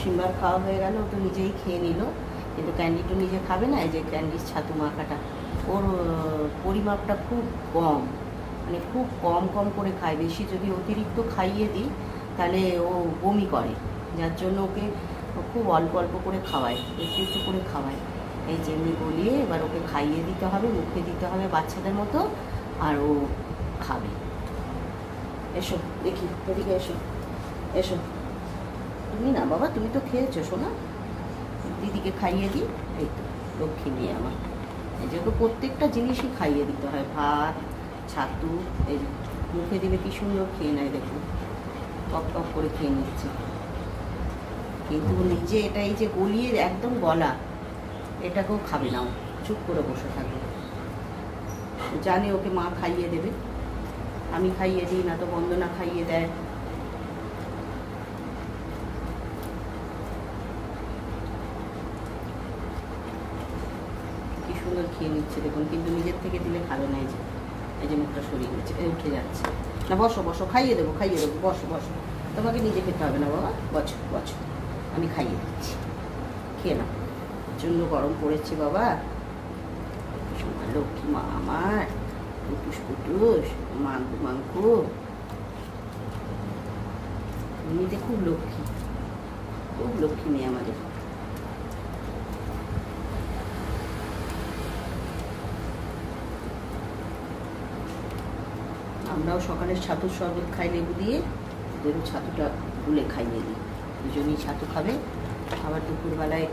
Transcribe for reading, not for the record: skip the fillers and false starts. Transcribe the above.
সিম্বার খাওয়া হয়ে গেল, ও তো নিজেই খেয়ে নিল, কিন্তু ক্যান্ডি তো নিজে খাবে না। এই যে ক্যান্ডির ছাতু মাখাটা, ওর পরিমাপটা খুব কম, মানে খুব কম কম করে খায়। বেশি যদি অতিরিক্ত খাইয়ে দিই তাহলে ও বমি করে, যার জন্য ওকে খুব অল্প অল্প করে খাওয়ায়, একটু একটু করে খাওয়ায়। এই যেমনি গলিয়ে এবার ওকে খাইয়ে দিতে হবে, মুখে দিতে হবে বাচ্চাদের মতো, আর ও খাবে। এসো দেখি, এদিকে এসো, এসো। তুমি না বাবা, তুমি তো খেয়েছো শোনা, দিদিকে খাইয়ে দিই। এই তো লক্ষ্মী মেয়ে আমার। এই যে ওকে প্রত্যেকটা জিনিসই খাইয়ে দিতে হয়, ভাত, ছাতু। এই যে মুখে দিলে কি সুন্দর খেয়ে নেয়, দেখুন টপ টপ করে খেয়ে নিচ্ছে। কিন্তু নিজে এটা এই যে গলিয়ে একদম গলা, এটাকেও খাবে না, চুপ করে বসে থাকবে। জানে ওকে মা খাইয়ে দেবে, আমি খাইয়ে দিই না তো বন্দনা খাইয়ে দেয়। কি সুন্দর খেয়ে নিচ্ছে দেখুন, কিন্তু নিজের থেকে দিলে খাবে না। এই যে মুখটা সরিয়ে নিচ্ছে, উঠে যাচ্ছে না। বসো বসো, খাইয়ে দেবো, বসো বসো। তোমাকে নিজে খেতে হবে না বাবা, বসো বসো, আমি খাইয়ে দিচ্ছি, খেয়ে নাও। প্রচণ্ড গরম পড়েছে বাবা। লক্ষ্মী মা আমার, কুটুস কুটুস, মাংকু মাংকু, এমনিতে খুব লক্ষ্মী, খুব লক্ষ্মী মেয়ে আমাদের। আমরাও সকালের ছাতুর শরবত খাই লেবু দিয়ে, ওদেরও ছাতুটা গুলে খাইয়ে দিই। দুজনেই ছাতু খাবে। আবার দুপুরবেলায়